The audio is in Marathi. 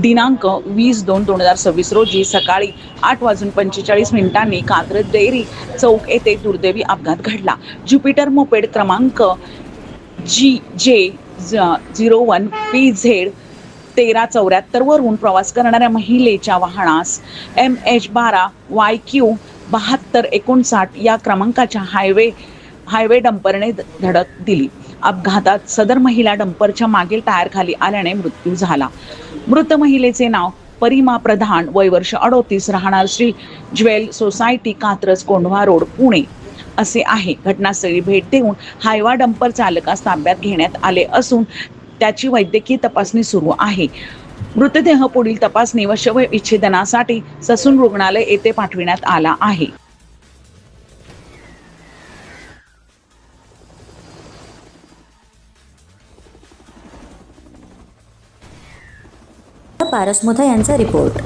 दिनांक 20/2/2026 रोजी सकाळी 8:45 कात्रज डेअरी चौक येथे दुर्दैवी अपघात घडला. ज्युपिटर मोपेड क्रमांक GJ01PZ 1374 वरून प्रवास करणाऱ्या महिलेच्या वाहनास MH12YQ 7259 या क्रमांकाच्या हायवे डंपरने धडक दिली. अपघातात सदर महिला डंपरच्या मागील टायर खाली आल्याने मृत्यू झाला. मृत महिलेचे नाव परिमा प्रधान, वय वर्ष 38, राहणार Shri jewel society, Katraj Kondhwa road, Pune असे आहे. घटनास्थळी भेट देऊन हायवा डंपर चालकास ताब्यात घेण्यात आले असून त्याची वैद्यकीय तपासणी सुरू आहे. मृतदेह पुढील तपासणी व शवविच्छेदनासाठी ससून रुग्णालय येथे पाठविण्यात आला आहे. पारस मोथा यांचा रिपोर्ट.